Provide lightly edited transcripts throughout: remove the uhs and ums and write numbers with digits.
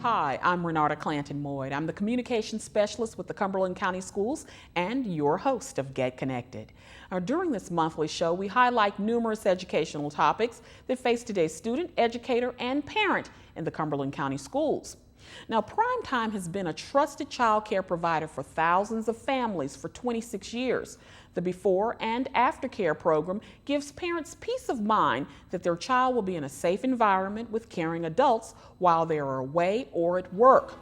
Hi, I'm Renarta Clanton Moyd. I'm the Communications Specialist with the Cumberland County Schools and your host of Get Connected. During this monthly show, we highlight numerous educational topics that face today's student, educator, and parent in the Cumberland County Schools. Now, Primetime has been a trusted child care provider for thousands of families for 26 years. The before and after care program gives parents peace of mind that their child will be in a safe environment with caring adults while they are away or at work.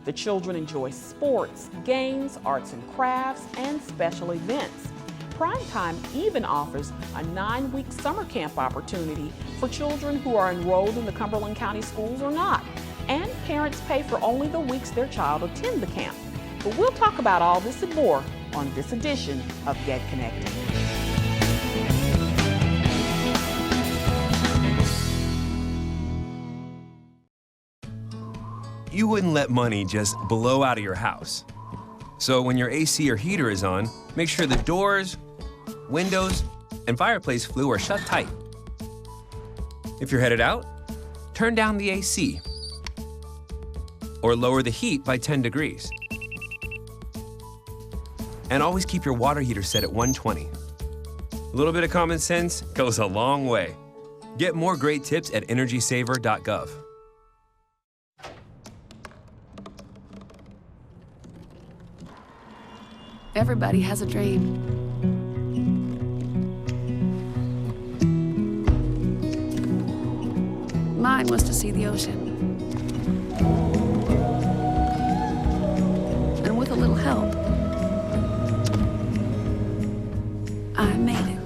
The children enjoy sports, games, arts and crafts, and special events. Primetime even offers a 9-week summer camp opportunity for children who are enrolled in the Cumberland County Schools or not. And parents pay for only the weeks their child attend the camp. But we'll talk about all this and more on this edition of Get Connected. You wouldn't let money just blow out of your house. So when your AC or heater is on, make sure the doors, windows, and fireplace flue are shut tight. If you're headed out, turn down the AC or lower the heat by 10 degrees. And always keep your water heater set at 120. A little bit of common sense goes a long way. Get more great tips at energysaver.gov. Everybody has a dream. Mine was to see the ocean. And with a little help, I made it.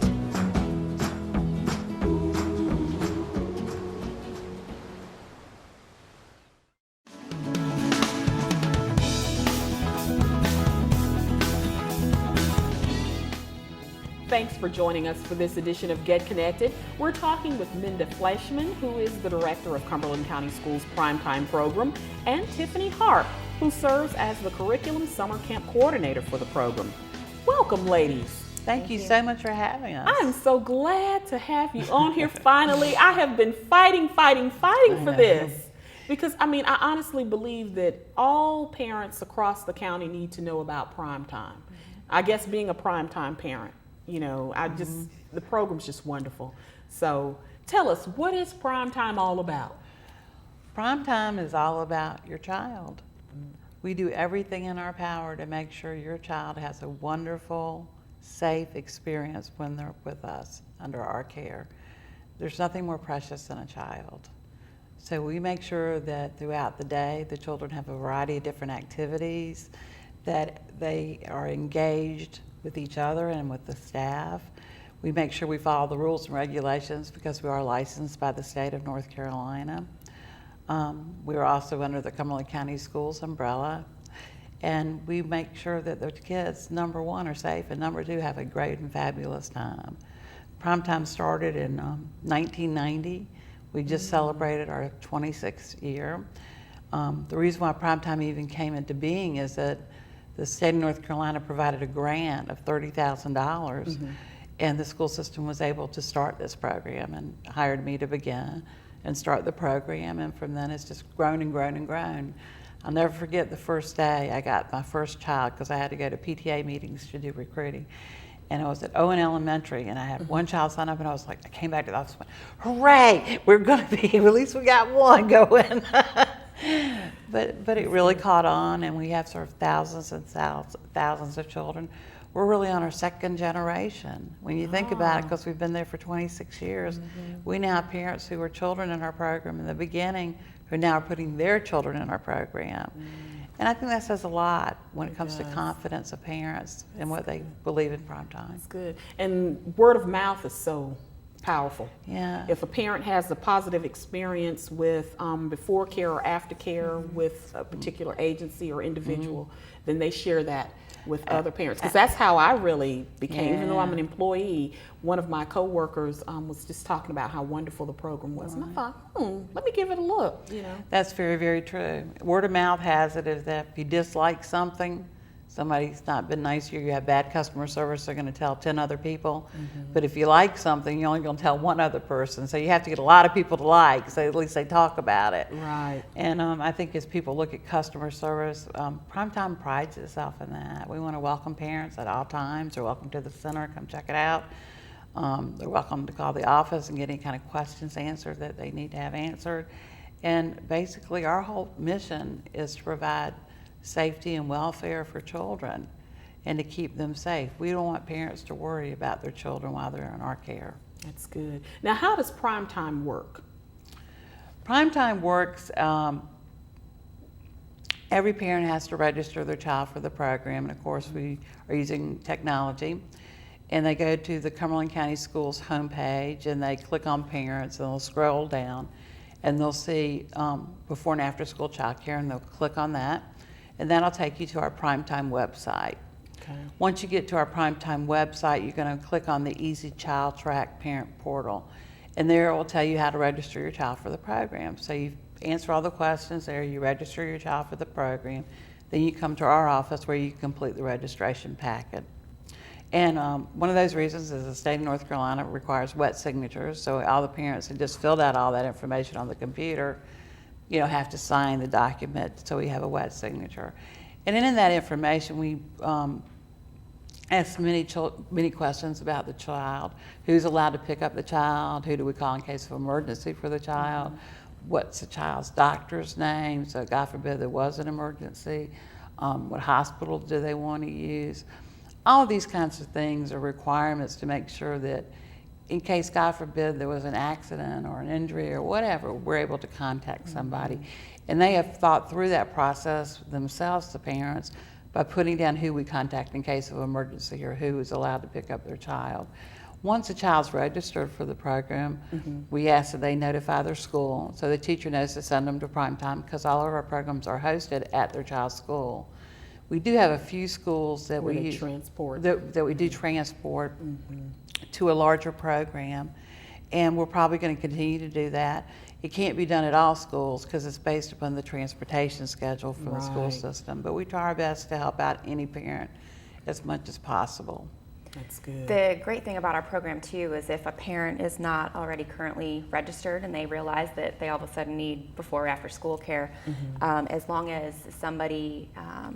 Thanks for joining us for this edition of Get Connected. We're talking with Minda Fleishman, who is the director of Cumberland County Schools Primetime Program, and Tiffiney Harp, who serves as the Curriculum Summer Camp Coordinator for the program. Welcome, ladies. Thank you so much for having us. I'm so glad to have you on here finally. I have been fighting for this. Because, I honestly believe that all parents across the county need to know about Primetime. I guess being a Primetime parent, the program's just wonderful. So tell us, what is Primetime all about? Primetime is all about your child. We do everything in our power to make sure your child has a wonderful, safe experience when they're with us, under our care. There's nothing more precious than a child. So we make sure that throughout the day, the children have a variety of different activities, that they are engaged with each other and with the staff. We make sure we follow the rules and regulations because we are licensed by the state of North Carolina. We are also under the Cumberland County Schools umbrella. And we make sure that the kids, number one, are safe, and number two, have a great and fabulous time. Primetime started in 1990. We just celebrated our 26th year. The reason why Primetime even came into being is that the state of North Carolina provided a grant of $30,000, and the school system was able to start this program and hired me to begin and start the program, and from then it's just grown and grown and grown. I'll never forget the first day I got my first child, because I had to go to PTA meetings to do recruiting. And I was at Owen Elementary, and I had one child sign up, and I came back to the office and went, hooray, we're gonna be, at least we got one going. But it really caught on, and we have served thousands and thousands of children. We're really on our second generation. When you think about it, because we've been there for 26 years, we now have parents who were children in our program in the beginning who now are putting their children in our program. And I think that says a lot when it comes to confidence of parents and what they believe in Primetime. That's good. And word of mouth is so powerful. Yeah. If a parent has a positive experience with before care or after care with a particular agency or individual, then they share that with other parents. Because that's how I really became, even though I'm an employee, one of my coworkers was just talking about how wonderful the program was. And I thought, let me give it a look, That's very, very true. Word of mouth has it is that if you dislike something, somebody's not been nice to you, you have bad customer service, they're going to tell 10 other people. But if you like something, you're only going to tell one other person. So you have to get a lot of people to like, so at least they talk about it. Right. And I think as people look at customer service, Primetime prides itself in that. We want to welcome parents at all times. They're welcome to the center, come check it out. They're welcome to call the office and get any kind of questions answered that they need to have answered. And basically our whole mission is to provide safety and welfare for children and to keep them safe. We don't want parents to worry about their children while they're in our care. That's good. Now, how does Primetime work? Primetime works, every parent has to register their child for the program, and of course we are using technology. And they go to the Cumberland County Schools homepage and they click on parents and they'll scroll down and they'll see before and after school child care, and they'll click on that. And that'll take you to our Primetime website. Okay. Once you get to our Primetime website, you're going to click on the Easy Child Track Parent Portal. And there it will tell you how to register your child for the program. So you answer all the questions there, you register your child for the program, then you come to our office where you complete the registration packet. And one of those reasons is the state of North Carolina requires wet signatures, so all the parents that just filled out all that information on the computer, you know, have to sign the document so we have a wet signature. And then in that information, we ask many questions about the child. Who's allowed to pick up the child? Who do we call in case of emergency for the child? What's the child's doctor's name? So God forbid there was an emergency. What hospital do they want to use? All of these kinds of things are requirements to make sure that in case, God forbid, there was an accident or an injury or whatever, we're able to contact somebody. And they have thought through that process themselves, the parents, by putting down who we contact in case of emergency or who is allowed to pick up their child. Once a child's registered for the program, we ask that they notify their school so the teacher knows to send them to Primetime, because all of our programs are hosted at their child's school. We do have a few schools that we transport that we do transport to a larger program, and we're probably going to continue to do that. It can't be done at all schools because it's based upon the transportation schedule from the school system, but we try our best to help out any parent as much as possible. That's good. The great thing about our program too is if a parent is not already currently registered and they realize that they all of a sudden need before or after school care, as long as somebody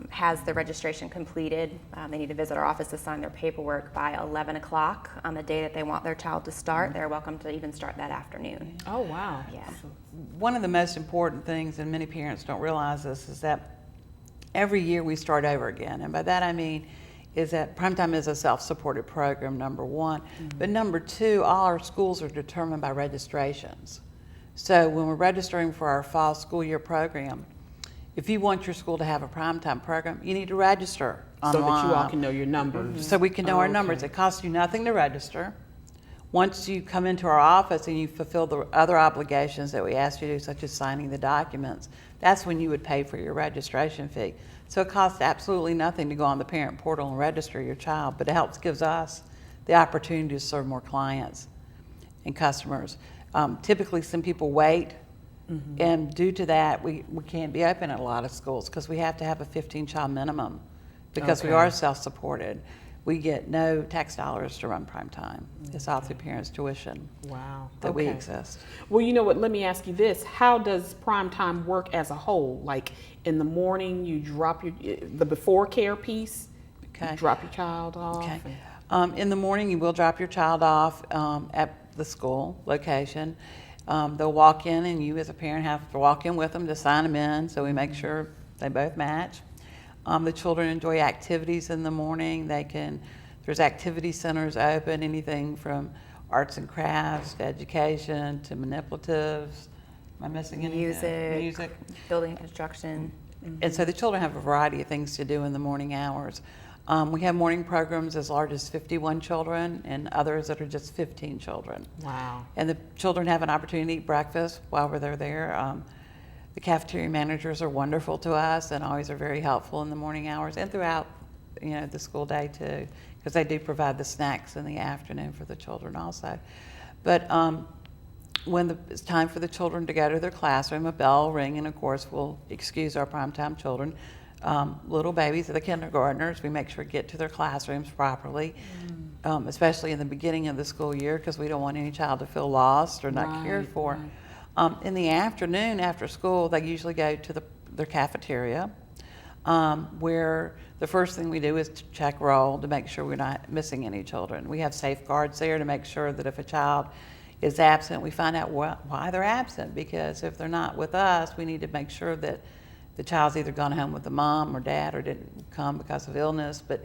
has the registration completed, they need to visit our office to sign their paperwork by 11 o'clock on the day that they want their child to start. They're welcome to even start that afternoon. Oh, wow. Yeah. One of the most important things, and many parents don't realize this, is that every year we start over again. And by that I mean is that Primetime is a self-supported program, number one. But number two, all our schools are determined by registrations. So when we're registering for our fall school year program, if you want your school to have a Primetime program, you need to register So online. that you all can know your numbers. So we can know our numbers. Okay. It costs you nothing to register. Once you come into our office and you fulfill the other obligations that we ask you to do, such as signing the documents, that's when you would pay for your registration fee. So it costs absolutely nothing to go on the parent portal and register your child, but it gives us the opportunity to serve more clients and customers. Typically, some people wait, and due to that, we can't be open at a lot of schools because we have to have a 15-child minimum because we Okay. are self-supported. We get no tax dollars to run Primetime. It's all through parents' tuition Wow. that we Okay. exist. Well, you know what? Let me ask you this: how does Primetime work as a whole? Like in the morning, you drop the before care piece. Okay. You drop your child off. Okay. and- In the morning, you will drop your child off at the school location. They'll walk in, and you as a parent have to walk in with them to sign them in, so we make sure they both match. The children enjoy activities in the morning. There's activity centers open, anything from arts and crafts to education to manipulatives. Am I missing anything? Music. Building construction. And so the children have a variety of things to do in the morning hours. We have morning programs as large as 51 children and others that are just 15 children. Wow. And the children have an opportunity to eat breakfast while they're there. The cafeteria managers are wonderful to us and always are very helpful in the morning hours and throughout, the school day too, because they do provide the snacks in the afternoon for the children also. But when it's time for the children to go to their classroom, a bell will ring, and of course we'll excuse our Primetime children. little babies, the kindergartners. We make sure to get to their classrooms properly, especially in the beginning of the school year, because we don't want any child to feel lost or not cared for. In the afternoon, after school, they usually go to their cafeteria, where the first thing we do is to check roll to make sure we're not missing any children. We have safeguards there to make sure that if a child is absent, we find out why they're absent, because if they're not with us, we need to make sure that the child's either gone home with the mom or dad or didn't come because of illness, but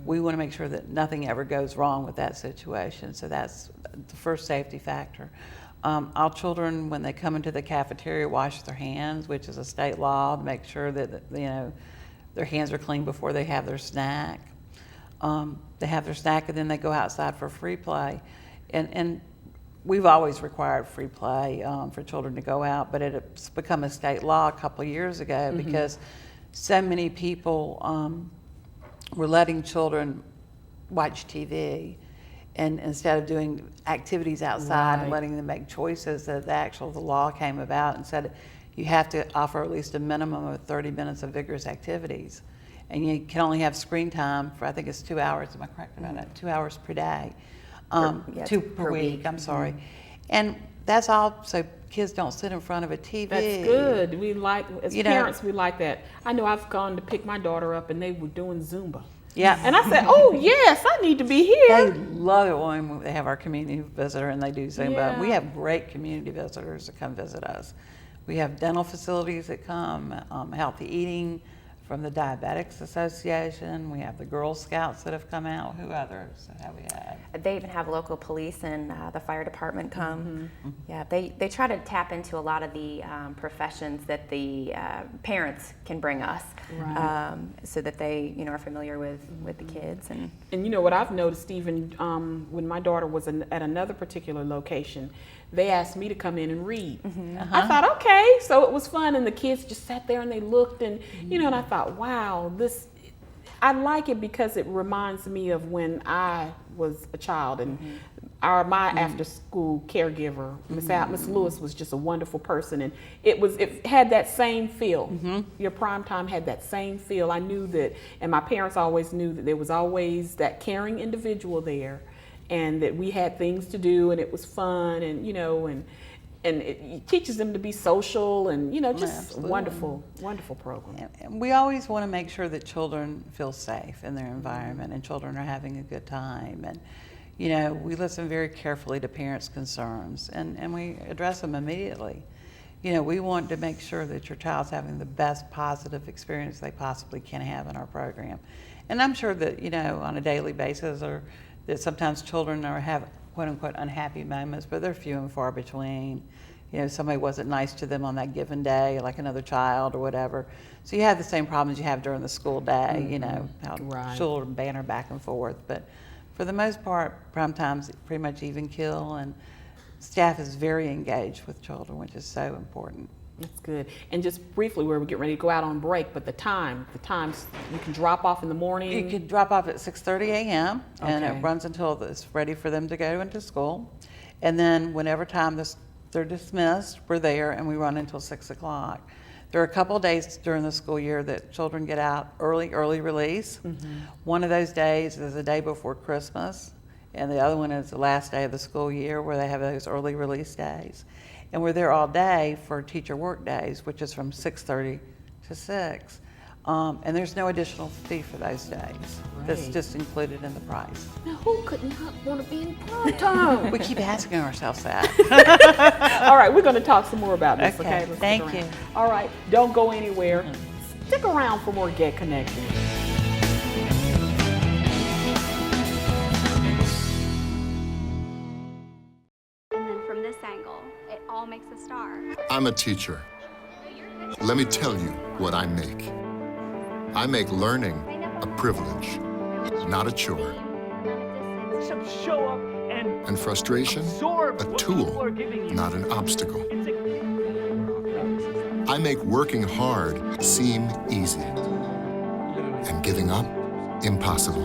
we want to make sure that nothing ever goes wrong with that situation. So that's the first safety factor. All children, when they come into the cafeteria, wash their hands, which is a state law, to make sure that their hands are clean before they have their snack. They have their snack and then they go outside for free play. And we've always required free play for children to go out, but it's become a state law a couple of years ago because so many people were letting children watch TV, and instead of doing activities outside and letting them make choices, that the law came about and said you have to offer at least a minimum of 30 minutes of vigorous activities. And you can only have screen time for, I think it's 2 hours, am I correct about that? 2 hours per day. 2 per week, I'm sorry. And that's all so kids don't sit in front of a TV. That's good. We like, as parents, we like that. I know I've gone to pick my daughter up and they were doing Zumba. Yeah. And I said, oh yes, I need to be here. They love it when they have our community visitor and they do Zumba. Yeah. We have great community visitors that come visit us. We have dental facilities that come, healthy eating from the Diabetics Association. We have the Girl Scouts that have come out. Who others have we had? They even have local police and the fire department come. Yeah, they try to tap into a lot of the professions that the parents can bring us, so that they are familiar with the kids. And you know what I've noticed, even when my daughter was at another particular location, they asked me to come in and read. I thought, okay, so it was fun, and the kids just sat there and they looked, and and I thought, wow, I like it because it reminds me of when I was a child, and my after-school caregiver, Miss Lewis, was just a wonderful person, and it had that same feel. Your prime time had that same feel. I knew that, and my parents always knew that there was always that caring individual there, and that we had things to do, and it was fun, and and it teaches them to be social, and just a wonderful program. And we always want to make sure that children feel safe in their environment and children are having a good time. And we listen very carefully to parents' concerns, and we address them immediately. We want to make sure that your child's having the best positive experience they possibly can have in our program. And I'm sure that on a daily basis, or that sometimes children have quote-unquote unhappy moments, but they're few and far between. Somebody wasn't nice to them on that given day, like another child or whatever. So you have the same problems you have during the school day, how children banter back and forth. But for the most part, prime time's pretty much even kill, and staff is very engaged with children, which is so important. That's good. And just briefly, we're getting ready to go out on break, but the times you can drop off in the morning. You can drop off at 6:30 a.m. and it runs until it's ready for them to go into school. And then whenever time they're dismissed, we're there, and we run until 6 o'clock. There are a couple of days during the school year that children get out early release. One of those days is the day before Christmas, and the other one is the last day of the school year, where they have those early release days. And we're there all day for teacher work days, which is from 6:30 to 6. And there's no additional fee for those days. That's just included in the price. Now, who could not want to be in prime time? We keep asking ourselves that. All right, we're going to talk some more about this, okay? Let's Thank stick you. around. All right, don't go anywhere. Stick around for more Get Connected. And then from this angle, it all makes a star. I'm a teacher. Let me tell you what I make. I make learning a privilege, not a chore. Show up And frustration, absorb a what tool, people are giving you. not an obstacle. I make working hard seem easy and giving up impossible.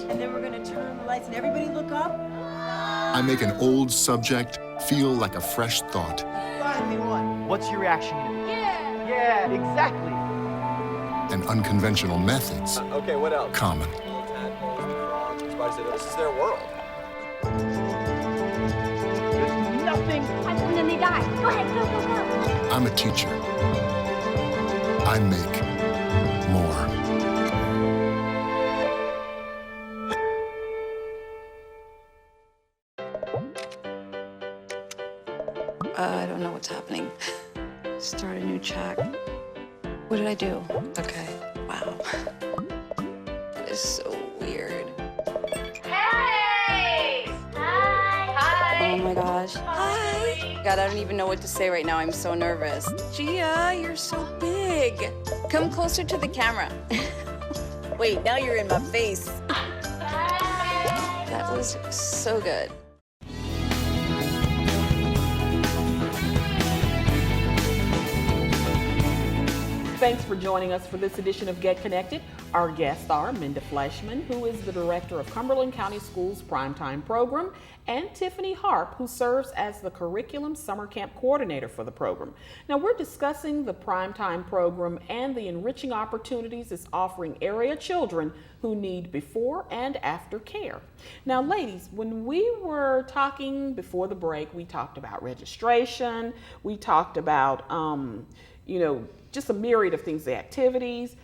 And then we're gonna turn the lights and everybody look up. I make an old subject feel like a fresh thought. What's your reaction gonna be? Yeah, exactly. and unconventional methods Okay, what else? common. Little tadpoles, frogs, spiders, this is their world. There's nothing. And then they die. Go ahead, go, go, go. I'm a teacher. I make more. I don't know what's happening. Start a new chat. What did I do? Okay. Wow. That is so weird. Hey! Hi! Oh my gosh. Hi. God, I don't even know what to say right now. I'm so nervous. Gia, you're so big. Come closer to the camera. Wait, now you're in my face. That was so good. Thanks for joining us for this edition of Get Connected. Our guests are Minda Fleishman, who is the director of Cumberland County Schools Primetime Program, and Tiffiney Harp, who serves as the Curriculum Summer Camp Coordinator for the program. Now, we're discussing the Primetime Program and the enriching opportunities it's offering area children who need before and after care. Now, ladies, when we were talking before the break, we talked about registration, we talked about, just a myriad of things, the activities.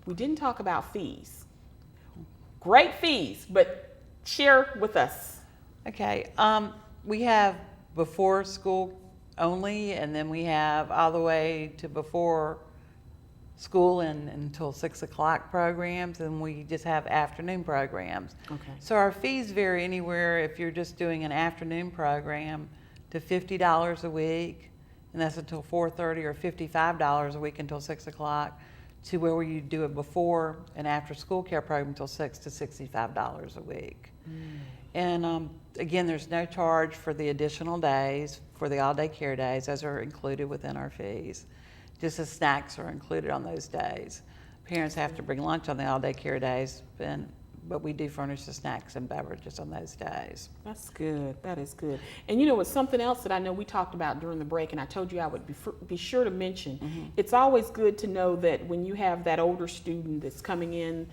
We didn't talk about fees. Great fees, but share with us. Okay, we have before school only, and then we have all the way to before school and until 6 o'clock programs, and we just have afternoon programs. Okay. So our fees vary anywhere, if you're just doing an afternoon program, to $50 a week, and that's until 4:30, or $55 a week until 6 o'clock, to where you do a before and after school care program until 6 to $65 a week. And again, there's no charge for the additional days, for the all-day care days. Those are included within our fees. Just the snacks are included on those days. Parents have to bring lunch on the all-day care days, but we do furnish the snacks and beverages on those days. That's good. That is good. And it's something else that I know we talked about during the break, and I told you I would be sure to mention. It's always good to know that when you have that older student that's coming in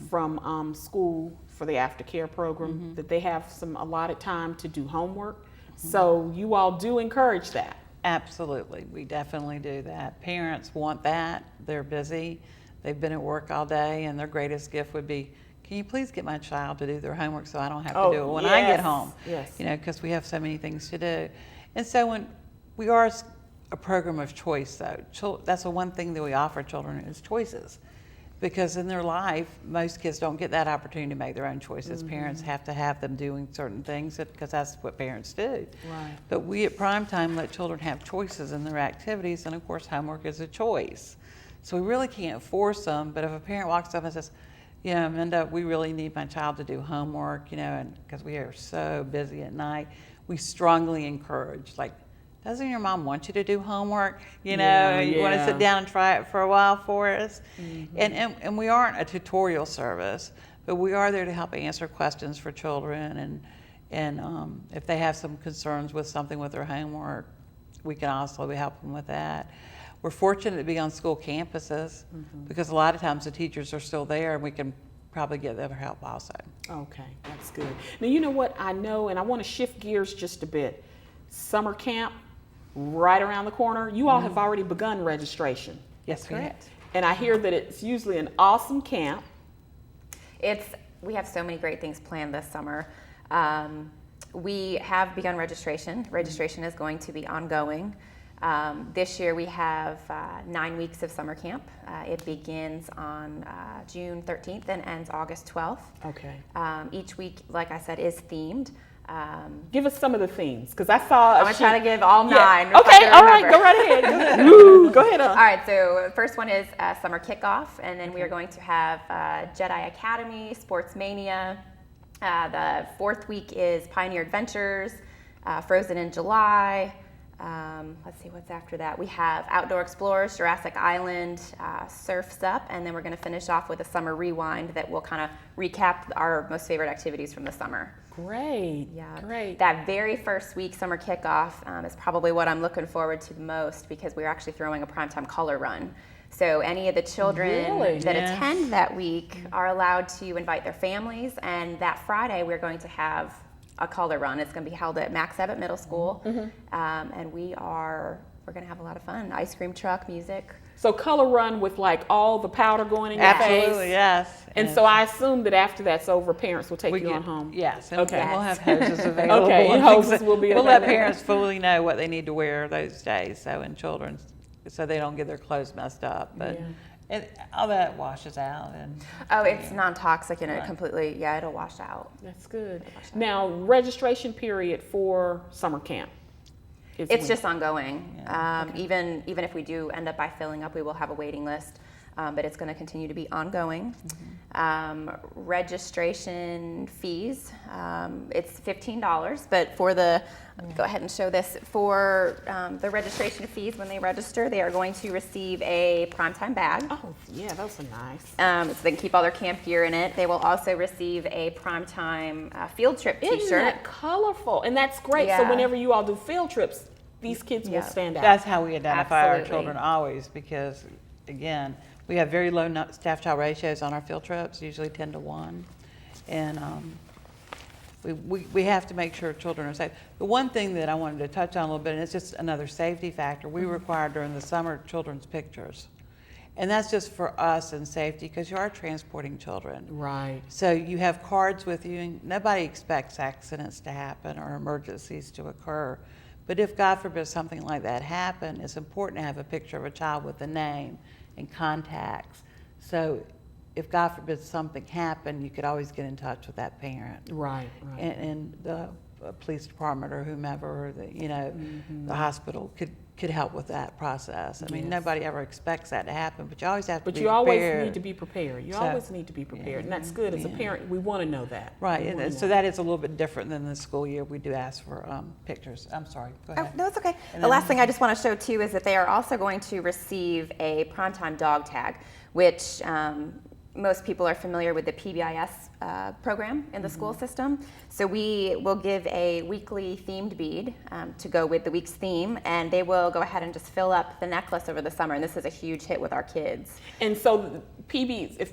from school for the aftercare program, that they have some allotted time to do homework. So you all do encourage that. Absolutely. We definitely do that. Parents want that. They're busy. They've been at work all day, and their greatest gift would be, can you please get my child to do their homework so I don't have to do it when I get home? Yes. Because we have so many things to do. And so when we are a program of choice, though, that's the one thing that we offer children is choices. Because in their life, most kids don't get that opportunity to make their own choices. Parents have to have them doing certain things because that's what parents do. Right. But we at Primetime let children have choices in their activities, and of course homework is a choice. So we really can't force them, but if a parent walks up and says, Minda, we really need my child to do homework, and because we are so busy at night, we strongly encourage, doesn't your mom want you to do homework? You want to sit down and try it for a while for us? And we aren't a tutorial service, but we are there to help answer questions for children, and if they have some concerns with something with their homework, we can also help them with that. We're fortunate to be on school campuses because a lot of times the teachers are still there, and we can probably get their help also. Okay, that's good. Now, you know what I know, and I want to shift gears just a bit. Summer camp, right around the corner. You all have already begun registration. Yes, we have. And I hear that it's usually an awesome camp. We have so many great things planned this summer. We have begun registration. Registration is going to be ongoing. This year we have 9 weeks of summer camp. It begins on June 13th and ends August 12th. Okay. Each week, like I said, is themed. Give us some of the themes, because I saw. I'm going to try to give all 9. if Okay, I can all right, remember. go right ahead. Woo, go ahead. All right, so first one is summer kickoff, and then we are going to have Jedi Academy, Sports Mania. The 4th week is Pioneer Adventures, Frozen in July. Let's see what's after that. We have Outdoor Explorers, Jurassic Island, Surf's Up, and then we're going to finish off with a summer rewind that will kind of recap our most favorite activities from the summer. Great. Yeah, great. That very first week, summer kickoff, is probably what I'm looking forward to the most because we're actually throwing a primetime color run. So any of the children that attend that week are allowed to invite their families, and that Friday we're going to have a color run. It's going to be held at Max Ebbett Middle School, and we're going to have a lot of fun. Ice cream truck, music. So color run with like all the powder going in your face? Absolutely, yes. And so I assume that after that's over, parents will take you on home? Yes, and Okay. we'll have hoses available. Okay, and hoses will be We'll let available. parents fully know what they need to wear those days, so in children's, so they don't get their clothes messed up. But all that washes out. And it's non-toxic and it completely, it'll wash out. That's good. Now, registration period for summer camp? It's just ongoing. Even if we do end up by filling up, we will have a waiting list, but it's going to continue to be ongoing. Registration fees, it's $15, but for the, let me go ahead and show this, for the registration fees when they register, they are going to receive a primetime bag. Oh, yeah, those are nice. So they can keep all their camp gear in it. They will also receive a primetime field trip t-shirt. Isn't that colorful? And that's great. So whenever you all do field trips, these kids will stand out. That's how we identify Absolutely. our children always, because again, we have very low staff-child ratios on our field trips, usually 10 to 1. And we have to make sure children are safe. The one thing that I wanted to touch on a little bit, and it's just another safety factor, we require during the summer children's pictures. And that's just for us and safety, because you are transporting children. Right. So you have cards with you, and nobody expects accidents to happen or emergencies to occur. But if, God forbid, something like that happened, it's important to have a picture of a child with a name and contacts. So if, God forbid, something happened, you could always get in touch with that parent. Right. And the police department or whomever, or the hospital could help with that process. I mean, nobody ever expects that to happen, but you always have to be prepared. But you always need to be prepared. You always need to be prepared. And that's good. As a parent, we want to know that. Right, and so that is a little bit different than the school year. We do ask for pictures. I'm sorry, go ahead. Oh, no, it's okay. The last thing I just want to show too is that they are also going to receive a primetime dog tag, which most people are familiar with the PBIS program in the school system. So we will give a weekly themed bead to go with the week's theme, and they will go ahead and just fill up the necklace over the summer, and this is a huge hit with our kids. And so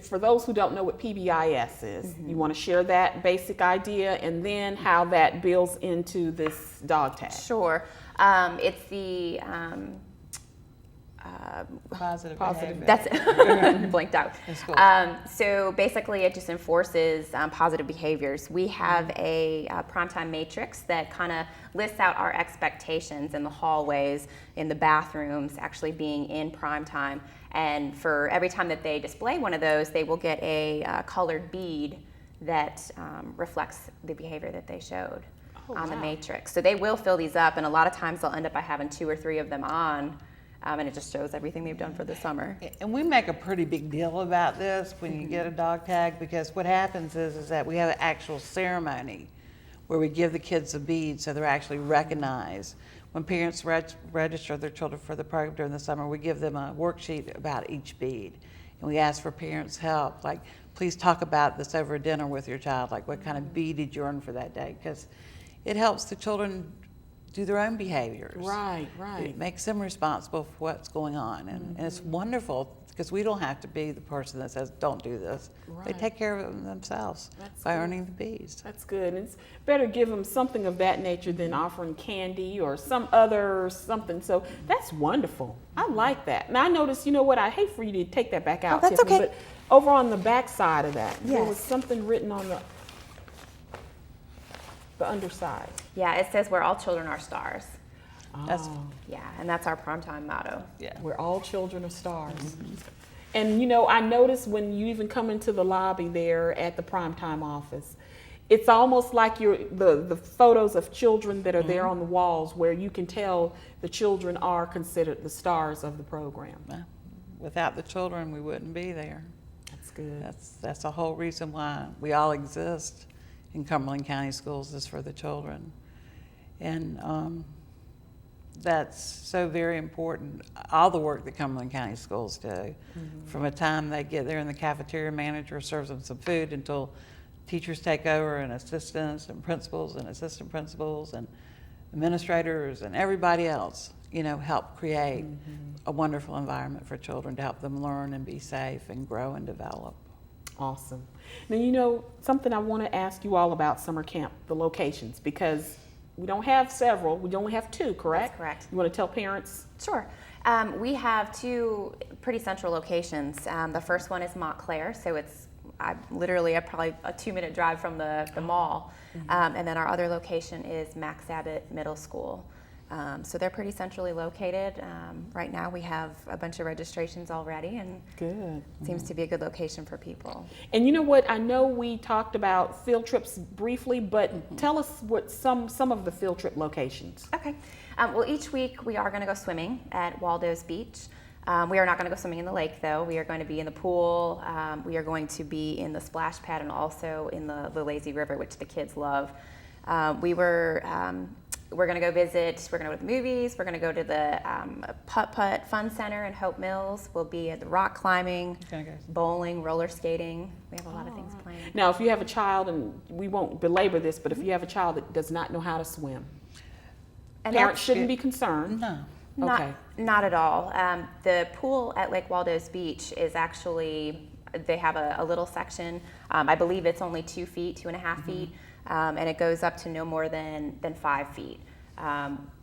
for those who don't know what PBIS is, you want to share that basic idea and then how that builds into this dog tag. Sure. It's the Positive behavior. That's it. Blanked out. So basically, it just enforces positive behaviors. We have a primetime matrix that kind of lists out our expectations in the hallways, in the bathrooms, actually being in primetime. And for every time that they display one of those, they will get a colored bead that reflects the behavior that they showed on the matrix. So they will fill these up, and a lot of times they'll end up by having 2 or 3 of them on. And it just shows everything they've done for the summer. And we make a pretty big deal about this when you get a dog tag, because what happens is that we have an actual ceremony where we give the kids a bead so they're actually recognized. When parents register their children for the program during the summer, we give them a worksheet about each bead. And we ask for parents' help, like, please talk about this over dinner with your child, like what kind of bead did you earn for that day? Because it helps the children do their own behaviors. Right. It makes them responsible for what's going on. And it's wonderful because we don't have to be the person that says, don't do this. Right. They take care of it themselves by earning the beads. That's good. It's better give them something of that nature than offering candy or some other something. So that's wonderful. I like that. Now I noticed, you know what, I hate for you to take that back out, that's Tiffany, okay. but over on the back side of that, there was something written on the underside. Yeah, it says where all children are stars. That's, And that's our primetime motto. Where all children are stars. And you know, I noticed when you even come into the lobby there at the primetime office, it's almost like the photos of children that are there on the walls, where you can tell the children are considered the stars of the program. without the children, we wouldn't be there. That's good. That's the whole reason why we all exist in Cumberland County Schools, is for the children. And that's so very important. All the work that Cumberland County Schools do, from the time they get there and the cafeteria manager serves them some food until teachers take over and assistants and principals and assistant principals and administrators and everybody else, you know, help create a wonderful environment for children to help them learn and be safe and grow and develop. Awesome. Now, you know, something I want to ask you all about summer camp, the locations, because we don't have several, we only have 2, correct? That's correct. You want to tell parents? Sure. We have 2 pretty central locations. The first one is Montclair, so it's literally probably a 2-minute drive from the mall. And then our other location is Max Abbott Middle School. So they're pretty centrally located. Right now we have a bunch of registrations already, and Good. it seems to be a good location for people. And you know what, I know we talked about field trips briefly, but tell us what some of the field trip locations. Okay. Well, each week we are going to go swimming at Waldo's Beach. We are not going to go swimming in the lake, though. We are going to be in the pool. We are going to be in the splash pad and also in the lazy river, which the kids love. We're going to go visit. We're going to go to the movies. We're going to go to the Putt-Putt Fun Center in Hope Mills. We'll be at the rock climbing, bowling, roller skating. We have a lot of things planned. Now, if you have a child, and we won't belabor this, but if you have a child that does not know how to swim, And parents shouldn't be concerned. No. Okay. Not at all. The pool at Lake Waldo's Beach is actually, they have a little section. I believe it's only 2 feet, 2.5 feet, and it goes up to no more than 5 feet.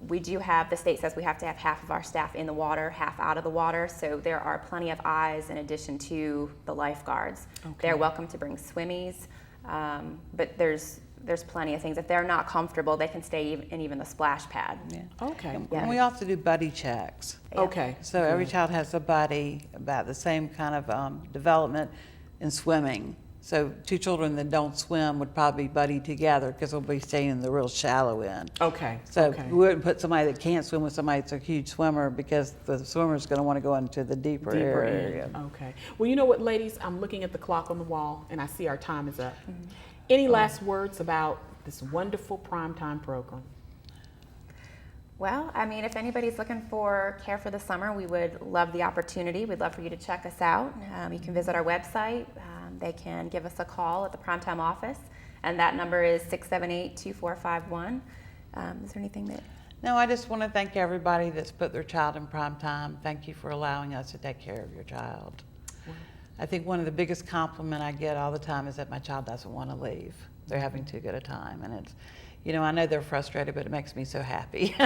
We do have, the state says we have to have half of our staff in the water, half out of the water, so there are plenty of eyes in addition to the lifeguards. Okay. They're welcome to bring swimmies, but there's plenty of things. If they're not comfortable, they can stay in even the splash pad. Yeah. Okay. Yeah. And we also do buddy checks. Okay. So every child has a buddy about the same kind of development in swimming. So 2 children that don't swim would probably buddy together because they'll be staying in the real shallow end. Okay. So Okay. we wouldn't put somebody that can't swim with somebody that's a huge swimmer because the swimmer's going to want to go into the deeper area. end. Okay. Well, you know what, ladies? I'm looking at the clock on the wall, and I see our time is up. Any last words about this wonderful primetime program? Well, I mean, if anybody's looking for care for the summer, we would love the opportunity. We'd love for you to check us out. You can visit our website. They can give us a call at the Primetime office, and that number is 678-2451. Is there anything that... No, I just want to thank everybody that's put their child in primetime. Thank you for allowing us to take care of your child. I think one of the biggest compliments I get all the time is that my child doesn't want to leave. They're having too good a time, and it's, you know, I know they're frustrated, but it makes me so happy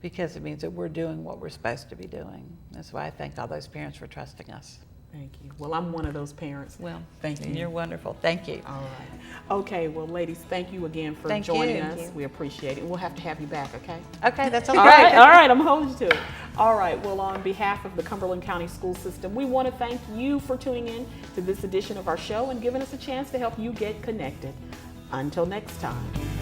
because it means that we're doing what we're supposed to be doing. That's why I thank all those parents for trusting us. Thank you. Well, I'm one of those parents. Well, thank you. You're wonderful. Thank you. All right. Okay, well, ladies, thank you again for Thank joining you. us. Thank you. We appreciate it. We'll have to have you back, okay? Okay, that's okay. All right, I'm holding you to it. All right, well, on behalf of the Cumberland County School System, we want to thank you for tuning in to this edition of our show and giving us a chance to help you get connected. Until next time.